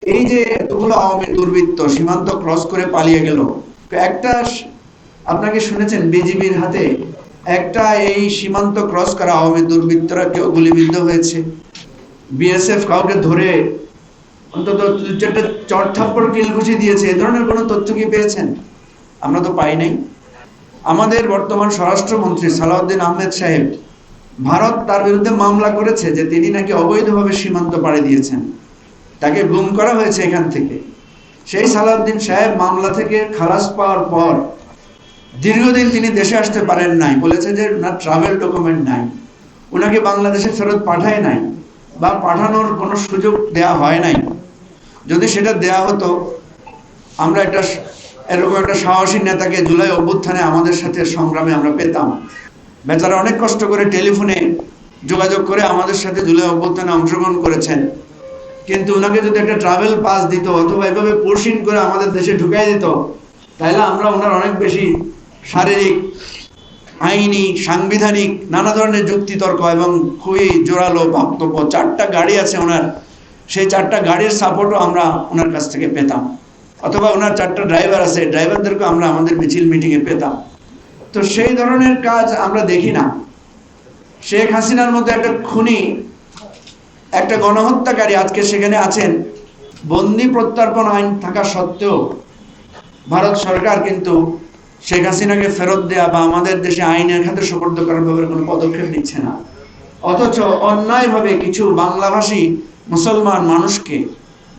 এই যে এতগুলো আওয়ামী দুর্বৃত্ত সীমান্ত ক্রস করে পালিয়ে গেল, একটা আপনাকে শুনেছেন বিজিবির হাতে একটা এই সীমান্ত ক্রস করা আওয়ামী দুর্বৃত্তরা কেউ গুলিবিদ্ধ হয়েছে? বিএসএফ কাউকে ধরে অন্তত একটা চট থাপ্পড় কিল ঘুষি দিয়েছে, এ ধরনের কোনো তথ্য কি পেয়েছেন? আমরা তো পাই নাই। আমাদের বর্তমান স্বরাষ্ট্রমন্ত্রী সালাউদ্দিন আহমেদ সাহেব, ভারত তার বিরুদ্ধে মামলা করেছে যে তিনি নাকি অবৈধভাবে সীমান্ত পাড়ি দিয়েছেন, তাকে গুম করা হয়েছে এখান থেকে। সেই সালাউদ্দিন সাহেব মামলা থেকে খালাস পাওয়ার পর দীর্ঘদিন তিনি দেশে আসতে পারেন নাই, বলেছে যে না ট্রাভেল ডকুমেন্ট নাই, ওনাকে বাংলাদেশে ফেরত পাঠায় নাই বা পাঠানোর কোনো সুযোগ দেয়া হয় নাই। যদি সেটা দেয়া হতো, আমরা এরকম একটা সাহসী নেতাকে জুলাই অভ্যুত্থানে আমাদের সাথে সংগ্রামে আমরা পেতাম। বেচারা অনেক কষ্ট করে টেলিফোনে যোগাযোগ করে আমাদের সাথে জুলাই অভ্যুত্থানে অংশগ্রহণ করেছেন, কিন্তু ওনাকে যদি একটা ট্রাভেল পাস দিত অথবা এভাবে পোর্শিন করে আমাদের দেশে ঢুকাই দিত, তাহলে আমরা ওনার অনেক বেশি শারীরিক, আইনি, সাংবিধানিক নানা ধরনের যুক্তিতর্ক এবং খুবই জোরালো বক্তব্য, 4টা গাড়ি আছে ওনার, সেই 4টা গাড়ির সাপোর্টও আমরা ওনার কাছ থেকে পেতাম, অথবা ওনার 4টা ড্রাইভার আছে, ড্রাইভারদেরকে আমরা আমাদের মিছিল মিটিংয়ে পেতাম। তো সেই ধরনের কাজ আমরা দেখি না। শেখ হাসিনার মতো একটা খুনি, একটা গণহত্যাকারী আজকে সেখানে আছেন। বন্দি প্রত্যর্পণ আইন থাকা সত্ত্বেও ভারত সরকার কিন্তু শেখ হাসিনাকে ফেরত দেয়া বা আমাদের দেশে আইনের খাতে সুপর্দ করার ব্যাপারে কোনো পদক্ষেপ নিচ্ছে না। অথচ অন্যায়ভাবে কিছু বাংলাভাষী মুসলমান মানুষকে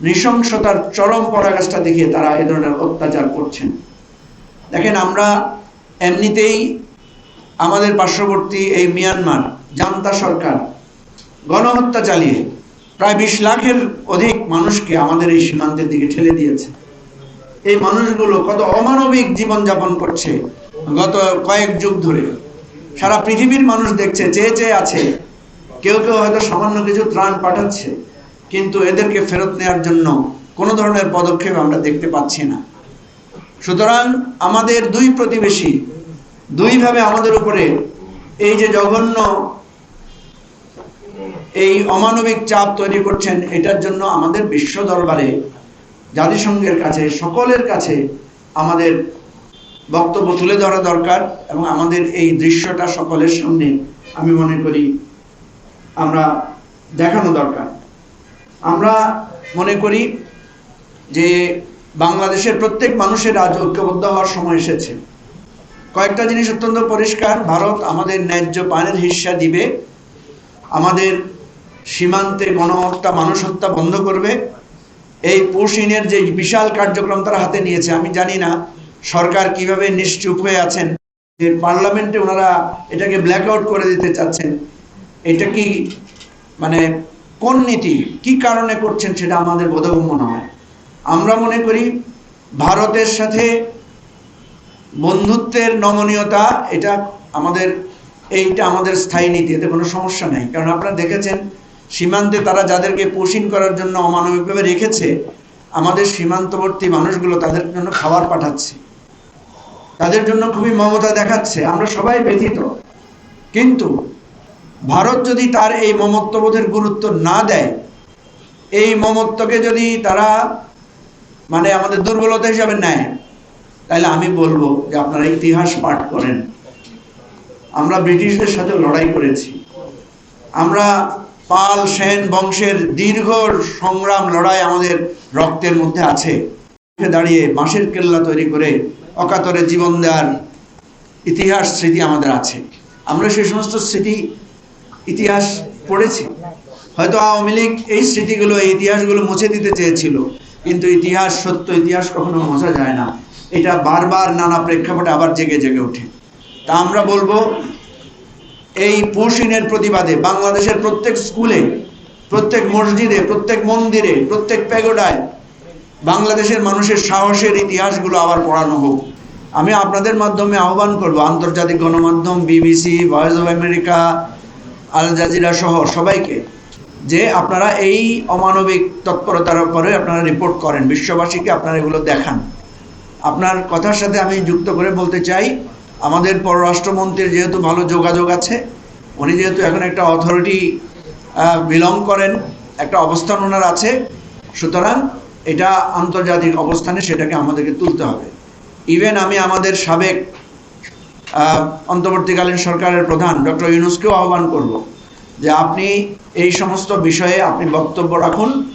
নৃশংসতার চরম পরাকাষ্ঠা দেখিয়ে তারা এ ধরনের অত্যাচার করছেন। দেখেন, আমরা এমনিতেই আমাদের পার্শ্ববর্তী এই মিয়ানমার জান্তা সরকার গণহত্যা চালিয়ে প্রায় 20 লাখের অধিক মানুষকে আমাদের এই সীমান্তের দিকে ঠেলে দিয়েছে। এই মানুষগুলো কত অমানবিক জীবনযাপন করছে গত কয়েক যুগ ধরে। সারা পৃথিবীর মানুষ দেখছে, চেয়ে চেয়ে আছে। কেউ কেউ হয়তো সামান্য কিছু ত্রাণ পাঠাচ্ছে, কিন্তু এদেরকে ফেরত নেওয়ার জন্য কোনো ধরনের পদক্ষেপ আমরা দেখতে পাচ্ছি না। সুতরাং আমাদের দুই প্রতিবেশী দুইভাবে আমাদের উপরে এই যে জঘন্য এই অমানবিক চাপ তৈরি করছেন, এটার জন্য আমাদের বিশ্ব দরবারে, জাতিসংঘের কাছে, সকলের কাছে আমাদের বক্তব্য তুলে ধরা দরকার এবং আমাদের এই দৃশ্যটা সকলের সামনে আমি মনে করি আমরা দেখানো দরকার। আমরা মনে করি যে বাংলাদেশের প্রত্যেক মানুষের আজ ঐক্যবদ্ধ হওয়ার সময় এসেছে। কয়েকটা জিনিস অত্যন্ত পরিষ্কার: ভারত আমাদের ন্যায্য পানের হিস্সা দিবে, আমাদের সীমান্তে গণহত্যা, মানুষ হত্যা বন্ধ করবে। এই পুশিনের যে বিশাল কার্যক্রম তারা হাতে নিয়েছে, আমি জানি না সরকার কিভাবে নিশ্চুপ হয়ে আছেন, যে পার্লামেন্টে ওনারা এটাকে ব্ল্যাক আউট করে দিতে চাচ্ছেন। এটা কি মানে কোন নীতি, কি কারণে করছেন সেটা আমাদের বোধগম্য নয়। আমরা মনে করি ভারতের সাথে বন্ধুত্বের নমনীয়তা, এইটা আমাদের স্থায়ী নীতি, এতে কোনো সমস্যা নেই। কারণ আপনারা দেখেছেন সীমান্তে তারা যাদেরকে পোষণ করার জন্য অমানবিকভাবে রেখেছে, আমাদের সীমান্তবর্তী মানুষগুলো তাদের জন্য খাবার পাঠাচ্ছে, তাদের জন্য খুবই মমতা দেখাচ্ছে। আমরা সবাই ব্যথিত, কিন্তু ভারত যদি তার এই মমত্ববোধের গুরুত্ব না দেয়, এই মমত্বকে যদি তারা মানে আমাদের দুর্বলতা হিসাবে নেয়, তাহলে আমি বলবো যে আপনারা ইতিহাস পাঠ করেন। আমরা ব্রিটিশদের সাথে লড়াই করেছি, আমরা পাল সেন বংশের দীর্ঘ সংগ্রাম, লড়াই আমাদের রক্তের মধ্যে আছে। দাঁড়িয়ে বাঁশের কেল্লা তৈরি করে অকাতরে জীবন দেওয়ার ইতিহাস, স্মৃতি আমাদের আছে। আমরা সেই সমস্ত স্মৃতি, ইতিহাস পড়েছি। হয়তো আওয়ামী লীগ এই স্মৃতিগুলো, এই ইতিহাসগুলো মুছে দিতে চেয়েছিল, কিন্তু ইতিহাস সত্য, ইতিহাস কখনো মোছা যায় না। এটা বারবার নানা প্রেক্ষাপটে আবার জেগে জেগে ওঠে। তা আমরা বলবো, এই পুশিনের প্রতিবাদে বাংলাদেশের প্রত্যেক স্কুলে, প্রত্যেক মসজিদে, প্রত্যেক মন্দিরে, প্রত্যেক প্যাগোডায় বাংলাদেশের মানুষের সাহসের ইতিহাসগুলো আবার পড়ানো হোক। আমি আপনাদের মাধ্যমে আহ্বান করব আন্তর্জাতিক গণমাধ্যম, BBC, voice of America, Al Jazeera সহ সবাইকে, যে আপনারা এই অমানবিক তৎপরতার উপরে আপনারা রিপোর্ট করেন, বিশ্ববাসীকে আপনারা এগুলো দেখান। আপনার কথার সাথে আমি যুক্ত করে বলতে চাই, আমাদের পররাষ্ট্রমন্ত্রীর যেহেতু ভালো যোগাযোগ আছে, উনি যেহেতু এখন একটা অথরিটি বিলং করেন, একটা অবস্থান ওনার আছে, সুতরাং এটা আন্তর্জাতিক অবস্থানে সেটাকে আমাদেরকে তুলতে হবে। ইভেন আমি আমাদের সাবেক অন্তর্বর্তীকালীন সরকারের প্রধান ডক্টর ইউনূসকেও আহ্বান করব যে আপনি এই সমস্ত বিষয়ে আপনি বক্তব্য রাখুন।